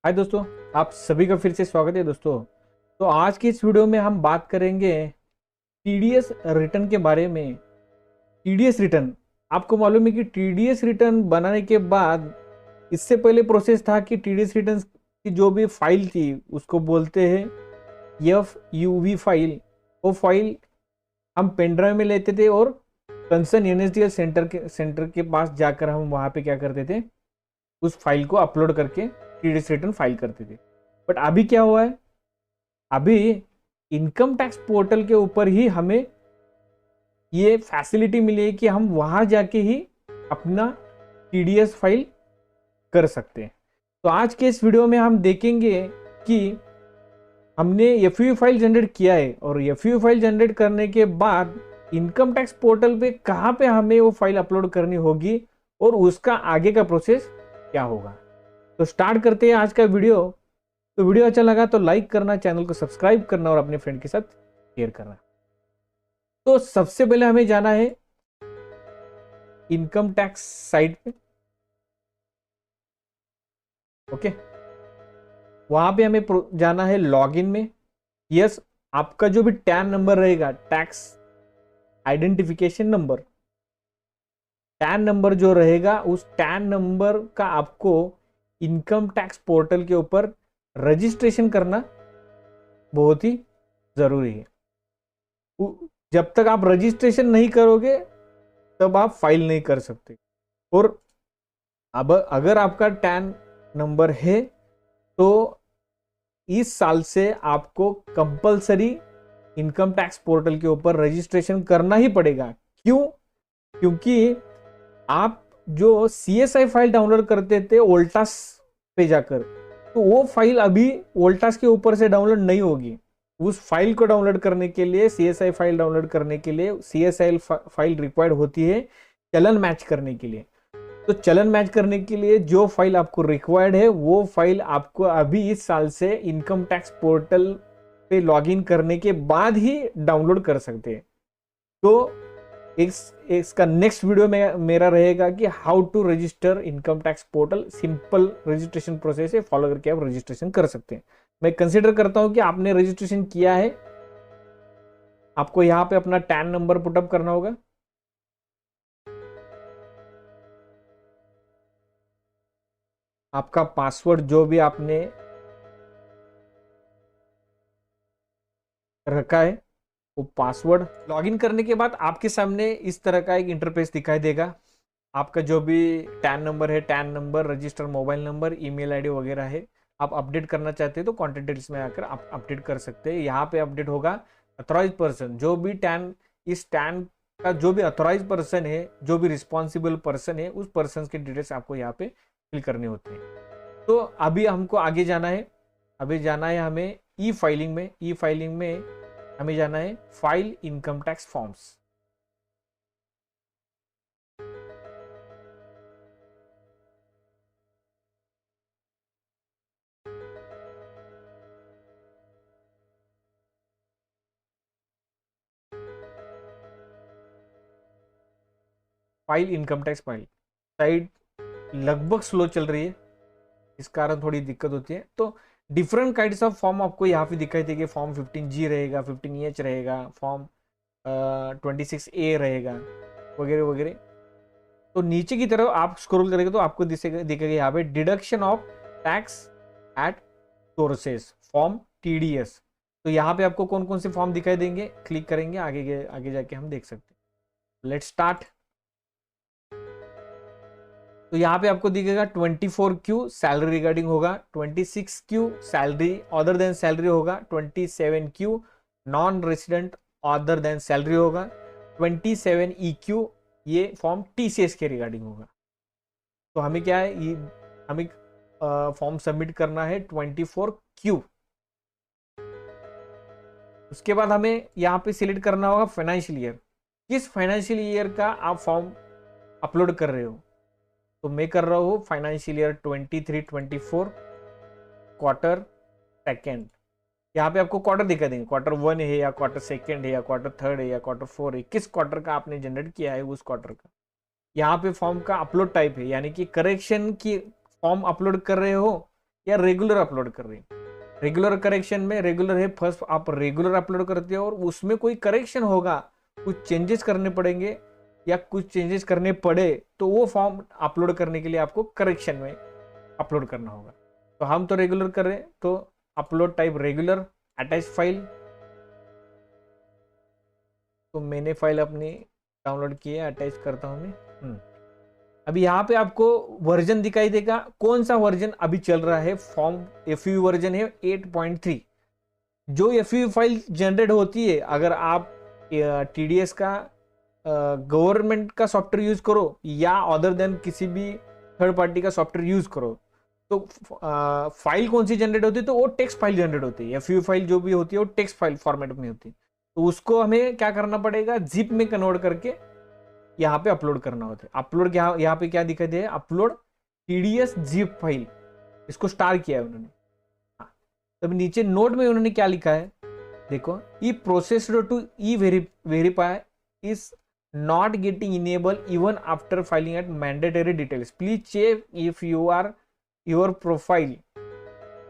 हाय दोस्तों, आप सभी का फिर से स्वागत है दोस्तों। तो आज की इस वीडियो में हम बात करेंगे टीडीएस रिटर्न के बारे में। टीडीएस रिटर्न, आपको मालूम है कि टीडीएस रिटर्न बनाने के बाद इससे पहले प्रोसेस था कि टीडीएस रिटर्न की जो भी फाइल थी उसको बोलते हैं एफ यूवी फाइल। वो फाइल हम पेन ड्राइव में लेते थे और कंसर्न एनएसडीएल सेंटर के पास जाकर हम वहां पे क्या करते थे, उस फाइल को अपलोड करके टीडीएस रिटर्न फाइल करते थे। बट अभी क्या हुआ है, अभी इनकम टैक्स पोर्टल के ऊपर ही हमें ये फैसिलिटी मिली है कि हम वहां जाके ही अपना टीडीएस फाइल कर सकते हैं। तो आज के इस वीडियो में हम देखेंगे कि हमने एफयू फाइल जनरेट किया है और एफयू फाइल जनरेट करने के बाद इनकम टैक्स पोर्टल पे कहां पे हमें वो फाइल अपलोड करनी होगी और उसका आगे का प्रोसेस क्या होगा। तो स्टार्ट करते हैं आज का वीडियो। तो वीडियो अच्छा लगा तो लाइक करना, चैनल को सब्सक्राइब करना और अपने फ्रेंड के साथ शेयर करना। तो सबसे पहले हमें जाना है इनकम टैक्स साइट पे। ओके, वहां पे हमें जाना है लॉगिन में। यस, आपका जो भी टैन नंबर रहेगा, tax identification number, tan number जो रहेगा, उस टैन नंबर का आपको इनकम टैक्स पोर्टल के ऊपर रजिस्ट्रेशन करना बहुत ही जरूरी है। जब तक आप रजिस्ट्रेशन नहीं करोगे तब आप फाइल नहीं कर सकते। और अब अगर आपका टैन नंबर है तो इस साल से आपको कंपलसरी इनकम टैक्स पोर्टल के ऊपर रजिस्ट्रेशन करना ही पड़ेगा। क्यों? क्योंकि आप जो सीएसआई फाइल डाउनलोड करते थे वोल्टास पे जाकर, तो वो फाइल अभी वोल्टास के ऊपर से डाउनलोड नहीं होगी। उस फाइल को डाउनलोड करने के लिए, सीएसआई फाइल डाउनलोड करने के लिए सीएसआई फाइल रिक्वायर्ड होती है चलन मैच करने के लिए। तो चलन मैच करने के लिए जो फाइल आपको रिक्वायर्ड है वो फाइल आपको अभी इस साल से इनकम टैक्स पोर्टल पे लॉगिन करने के बाद ही डाउनलोड कर सकते हैं। तो इसका नेक्स्ट वीडियो में मेरा रहेगा कि how to register income tax portal. Simple registration process है, फॉलो करके आप रजिस्ट्रेशन कर सकते हैं। मैं कंसीडर करता हूं कि आपने रजिस्ट्रेशन किया है। आपको यहां पे अपना टैन नंबर पुटअप करना होगा। आपका पासवर्ड जो भी आपने रखा है वो पासवर्ड। लॉगिन करने के बाद आपके सामने इस तरह का एक इंटरफेस दिखाई देगा। आपका जो भी टैन नंबर है, tan number, register mobile number, email ID वगैरह है। आप अपडेट करना चाहते हैं तो कॉन्टेक्ट डिटेल्स में आकर आप अपडेट कर सकते हैं। यहाँ पे अपडेट होगा अथॉराइज पर्सन, जो भी टैन, इस टैन का जो भी अथॉराइज पर्सन है, जो भी रिस्पॉन्सिबल पर्सन है, उस पर्सन की डिटेल्स आपको यहाँ पे फिल करनी होती है। तो अभी हमको आगे जाना है। अभी जाना है हमें ई फाइलिंग में। ई फाइलिंग में हमें जाना है file income tax forms. File income tax file site लगभग स्लो चल रही है, इस कारण थोड़ी दिक्कत होती है। तो डिफरेंट काइंड्स ऑफ फॉर्म आपको यहाँ पे दिखाई देगी। फॉर्म 15G रहेगा, 15EH रहेगा, फॉर्म 26A रहेगा, वगैरह वगैरह। तो नीचे की तरफ आप स्क्रॉल करेंगे तो आपको दिखेगा यहाँ पे deduction of tax at sources, form TDS। तो यहाँ पे आपको कौन कौन से फॉर्म दिखाई देंगे, क्लिक करेंगे, आगे आगे जाके हम देख सकते हैं। Let's start. तो यहाँ पे आपको दिखेगा 24Q सैलरी रिगार्डिंग होगा, 26Q salary other than salary होगा, 27Q non resident other than salary होगा, 27EQ ये फॉर्म TCS के रिगार्डिंग होगा। तो हमें क्या है, ये हमें फॉर्म सबमिट करना है 24Q। उसके बाद हमें यहाँ पे सिलेक्ट करना होगा फाइनेंशियल ईयर। किस फाइनेंशियल ईयर का आप फॉर्म अपलोड कर रहे हो। तो मैं कर रहा हूँ फाइनेंशियल ईयर 23-24 क्वार्टर सेकेंड। यहाँ पे आपको क्वार्टर दिखा देंगे, क्वार्टर 1 है या क्वार्टर सेकेंड है या क्वार्टर थर्ड है या क्वार्टर 4 है, किस क्वार्टर का आपने जनरेट किया है उस क्वार्टर का। यहाँ पे फॉर्म का अपलोड टाइप है, यानी कि करेक्शन की फॉर्म अपलोड कर रहे हो या रेगुलर अपलोड कर रही है। रेगुलर करेक्शन में रेगुलर है, फर्स्ट आप रेगुलर अपलोड करते हो और उसमें कोई करेक्शन होगा, कुछ चेंजेस करने पड़ेंगे या कुछ चेंजेस करने पड़े तो वो फॉर्म अपलोड करने के लिए आपको करेक्शन में अपलोड करना होगा। तो हम तो रेगुलर कर रहे हैं, तो upload type regular, attach file. तो मैंने फाइल अपनी डाउनलोड की है, अटैच करता हूं मैं। अभी यहाँ पे आपको वर्जन दिखाई देगा, कौन सा वर्जन अभी चल रहा है। फॉर्म एफयू वर्जन है 8.3। जो एफयू फाइल जनरेट होती है, अगर आप टीडीएस का गवर्नमेंट का सॉफ्टवेयर यूज करो या अदर देन किसी भी थर्ड पार्टी का सॉफ्टवेयर यूज करो, तो फाइल कौन सी जनरेट होती है, तो वो टेक्स्ट फाइल जनरेट होती है। एफयू फाइल जो भी होती है वो टेक्स्ट फाइल फॉर्मेट में होती है। तो उसको हमें क्या करना पड़ेगा, जिप में कन्वर्ट करके यहाँ पे अपलोड करना होता है। अपलोड यहाँ पे क्या दिखाई दे, अपलोड टीडीएस जिप फाइल, इसको स्टार किया है उन्होंने। तब नीचे नोट में उन्होंने क्या लिखा है, देखो, e processor to e verify is not getting enable even after filing at mandatory details, please check if your profile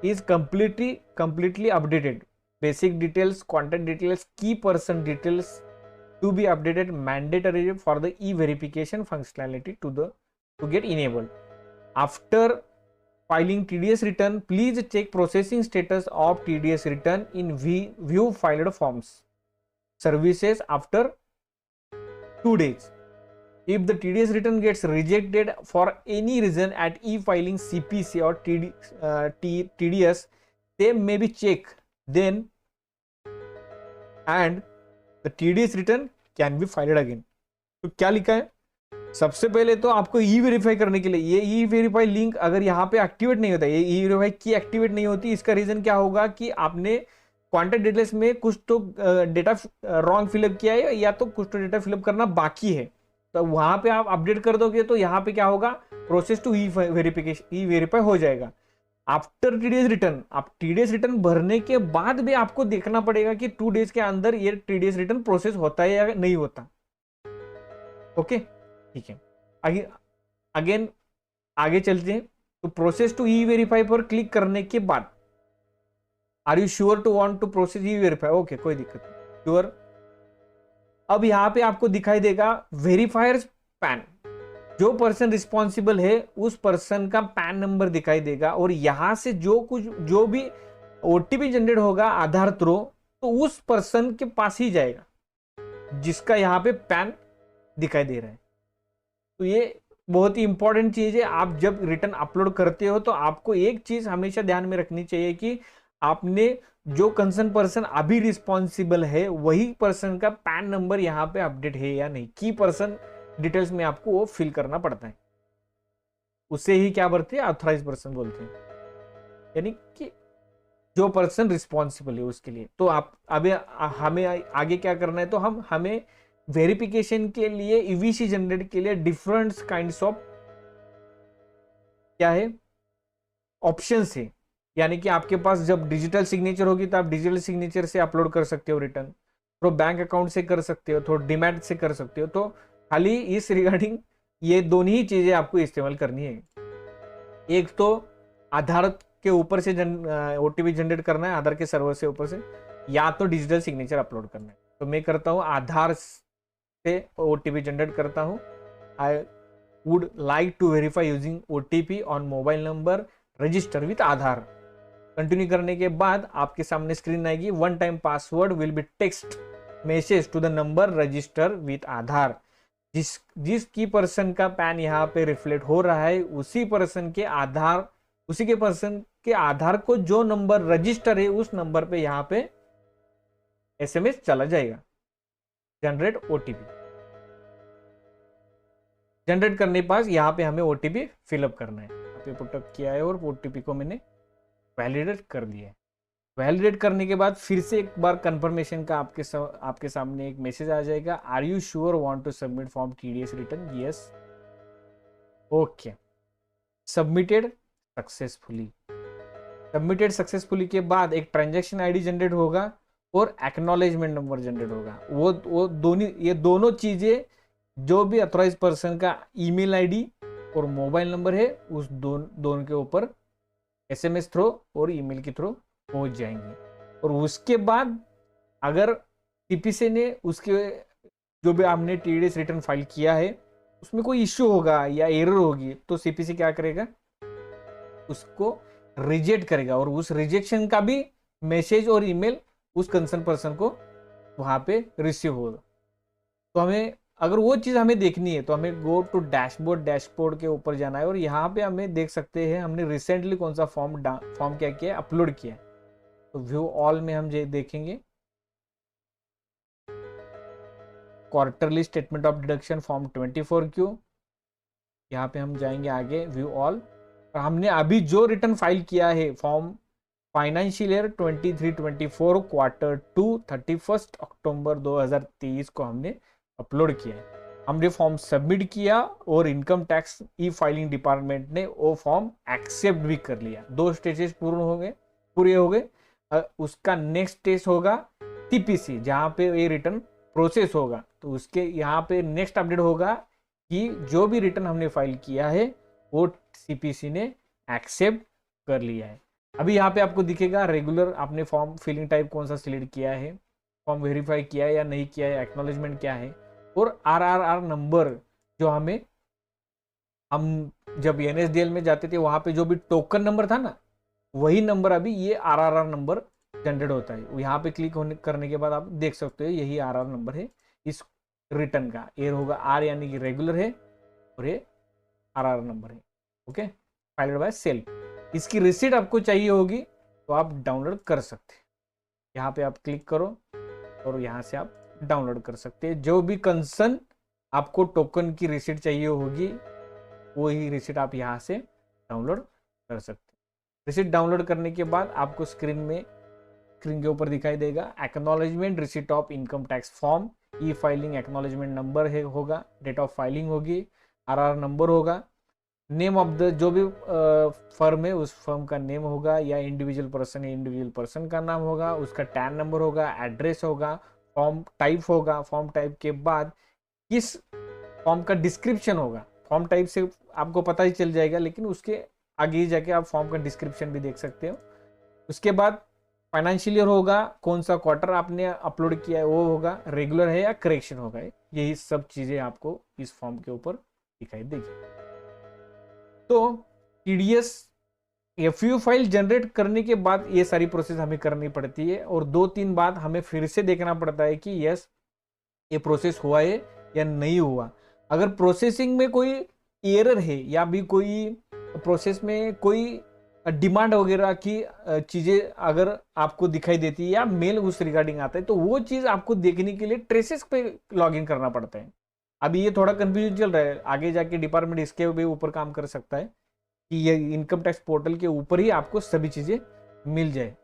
is completely updated, basic details, contact details, key person details to be updated, mandatory for the e-verification functionality to get enabled. After filing TDS return, please check processing status of TDS return in view filed forms services after 2 days. If the TDS return gets rejected for any reason at e-filing CPC or TDS, they may be checked then and the TDS return can be filed again. तो क्या लिखा है, सबसे पहले तो आपको ई verify करने के लिए ये ई वेरीफाई लिंक अगर यहाँ पे एक्टिवेट नहीं होता, ये ई वेरीफाई की एक्टिवेट नहीं होती, इसका रीजन क्या होगा कि आपने कॉन्टेक्ट डिटेल्स में कुछ तो डेटा रॉन्ग फिलअप किया है या तो कुछ तो डेटा फिलअप करना बाकी है। तो वहां पे आप अपडेट कर दोगे तो यहाँ पे क्या होगा, process to e verification, e verify हो जाएगा। आफ्टर टीडीएस रिटर्न, आप टीडीएस रिटर्न भरने के बाद भी आपको देखना पड़ेगा कि 2 डेज के अंदर ये टीडीएस रिटर्न प्रोसेस होता है या नहीं होता। ओके, ठीक है। अगेन आगे चलते हैं। तो प्रोसेस टू ई वेरीफाई पर क्लिक करने के बाद, are you sure to want to process e verify, okay, कोई दिक्कत नहीं, श्योर। अब यहां पे आपको दिखाई देगा वेरीफायर्स पैन, जो पर्सन रिस्पॉन्सिबल है उस पर्सन का पैन नंबर दिखाई देगा और यहां से जो भी ओटीपी जनरेट होगा आधार थ्रू, तो उस पर्सन के पास ही जाएगा जिसका यहां पे पैन दिखाई दे रहा है। तो ये बहुत ही इंपॉर्टेंट चीज है। आप जब रिटर्न अपलोड करते हो तो आपको एक चीज हमेशा ध्यान में रखनी चाहिए कि आपने जो कंसर्न पर्सन अभी रिस्पॉन्सिबल है वही पर्सन का पैन नंबर यहाँ पे अपडेट है या नहीं। की पर्सन डिटेल्स में आपको वो फिल करना पड़ता है, उसे ही क्या बोलते हैं, ऑथराइज पर्सन बोलते हैं, यानी कि जो पर्सन रिस्पॉन्सिबल है उसके लिए। तो आप अभी हमें आगे क्या करना है, तो हमें वेरिफिकेशन के लिए ईवीसी जनरेट के लिए डिफरेंट काइंड्स ऑफ क्या है, ऑप्शंस है। यानी कि आपके पास जब डिजिटल सिग्नेचर होगी तो आप डिजिटल सिग्नेचर से अपलोड कर सकते हो रिटर्न, तो बैंक अकाउंट से कर सकते हो, तो डीमैट से कर सकते हो। तो खाली इस रिगार्डिंग ये दोनों ही चीजें आपको इस्तेमाल करनी है। एक तो आधार के ऊपर से ओटीपी जनरेट करना है, आधार के सर्वर से ऊपर से, या तो डिजिटल सिग्नेचर अपलोड करना है। तो मैं करता हूँ आधार से ओटीपी जनरेट करता हूँ। I would like to verify using OTP on mobile number register with Aadhaar. Continue करने के बाद आपके सामने स्क्रीन आएगी, 1 time password will be text message to the number register with Aadhaar. जिस की पर्सन का पैन यहाँ पे रिफ्लेक्ट हो रहा है उसी के पर्सन के आधार को जो नंबर रजिस्टर है उस नंबर पे यहाँ पे एसएमएस चला जाएगा, जनरेट ओटीपी। जनरेट करने के पास यहाँ पे हमें ओटीपी फिलअप करना है। यहाँ पे पुटअप किया है और ओटीपी को मैंने वैलिडेट कर दिया है। वैलिडेट करने के बाद फिर से एक बार कंफर्मेशन का आपके सामने एक मैसेज आ जाएगा, are you sure want to submit form TDS return, yes, okay, submitted successfully. Submitted successfully के बाद एक ट्रांजैक्शन आईडी जनरेट होगा और एक्नॉलेजमेंट नंबर जनरेट होगा। ये दोनों चीजें जो भी अथॉराइज पर्सन का ईमेल आईडी और मोबाइल नंबर है उस दोनों के ऊपर SMS थ्रू और ईमेल के थ्रू पहुंच जाएंगे। और उसके बाद अगर सीपीसी ने उसके जो भी आपने TDS रिटर्न फाइल किया है उसमें कोई इश्यू होगा या एरर होगी तो सीपीसी क्या करेगा, उसको रिजेक्ट करेगा और उस रिजेक्शन का भी मैसेज और ईमेल उस कंसर्न पर्सन को वहां पे रिसीव होगा। तो हमें अगर वो चीज हमें देखनी है तो हमें गो टू डैशबोर्ड के ऊपर जाना है और यहाँ पे हमें देख सकते हैं हमने रिसेंटली कौन सा फॉर्म क्या किया है, अपलोड किया है। तो व्यू ऑल में हम ये देखेंगे quarterly statement of deduction form 24Q। यहाँ पे हम जाएंगे आगे व्यू ऑल, और हमने अभी जो रिटर्न फाइल किया है फॉर्म फाइनेंशियल ईयर 23-24 Q2 31 अक्टूबर 2023 को हमने अपलोड किया है। हमने फॉर्म सबमिट किया और income tax e filing department ने वो फॉर्म एक्सेप्ट भी कर लिया। 2 स्टेजेस पूरे हो गए। उसका नेक्स्ट स्टेज होगा सीपीसी, जहां पे ये रिटर्न प्रोसेस होगा। तो उसके यहाँ पे नेक्स्ट अपडेट होगा कि जो भी रिटर्न हमने फाइल किया है वो सीपीसी ने एक्सेप्ट कर लिया है। अभी यहाँ पे आपको दिखेगा रेगुलर आपने फॉर्म फिलिंग टाइप कौन सा सिलेक्ट किया है, फॉर्म वेरीफाई किया है या नहीं किया है, एक्नॉलेजमेंट क्या है, और RRR नंबर जो हम जब NSDL में जाते थे वहां पे जो भी टोकन नंबर था ना, वही नंबर अभी ये RRR नंबर जनरेट होता है। यहाँ पे क्लिक करने के बाद आप देख सकते हो यही RRR नंबर है इस रिटर्न का। ये होगा R यानी कि रेगुलर है और ये RRR नंबर है। Okay, filed by self. इसकी रिसीट आपको चाहिए होगी तो आप डाउनलोड कर सकते हैं। यहाँ पे आप क्लिक करो और यहाँ से आप डाउनलोड कर सकते हैं। जो भी कंसर्न आपको टोकन की रिसीट चाहिए होगी वही रिसीट आप यहाँ से डाउनलोड कर सकते हैं। रिसीट डाउनलोड करने के बाद आपको स्क्रीन के ऊपर दिखाई देगा acknowledgement receipt of income tax form, E filing acknowledgement number होगा, डेट ऑफ फाइलिंग होगी, RR नंबर होगा, नेम ऑफ द जो भी फर्म है उस फर्म का नेम होगा या इंडिविजुअल पर्सन का नाम होगा, उसका टैन नंबर होगा, एड्रेस होगा, फॉर्म टाइप होगा, फॉर्म टाइप के बाद किस फॉर्म का डिस्क्रिप्शन होगा। फॉर्म टाइप से आपको पता ही चल जाएगा लेकिन उसके आगे जाके आप फॉर्म का डिस्क्रिप्शन भी देख सकते हो। उसके बाद फाइनेंशियल ईयर होगा, कौन सा क्वार्टर आपने अपलोड किया है वो होगा, रेगुलर है या करेक्शन होगा, यही सब चीजें आपको इस फॉर्म के ऊपर दिखाई देगी। तो TDS FU फाइल जनरेट करने के बाद ये सारी प्रोसेस हमें करनी पड़ती है और 2-3 बार हमें फिर से देखना पड़ता है कि यस ये प्रोसेस हुआ है या नहीं हुआ। अगर प्रोसेसिंग में कोई एरर है या भी कोई प्रोसेस में कोई डिमांड वगैरह की चीजें अगर आपको दिखाई देती है या मेल उस रिगार्डिंग आता है तो वो चीज आपको देखने के लिए ट्रेसेस पे लॉगिन करना पड़ता है। अभी ये थोड़ा कंफ्यूजन चल रहा है, आगे जाके डिपार्टमेंट इसके भी ऊपर काम कर सकता है कि ये इनकम टैक्स पोर्टल के ऊपर ही आपको सभी चीजें मिल जाए।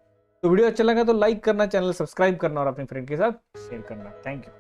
तो वीडियो अच्छा लगा तो लाइक करना, चैनल सब्सक्राइब करना और अपने फ्रेंड के साथ शेयर करना। Thank you.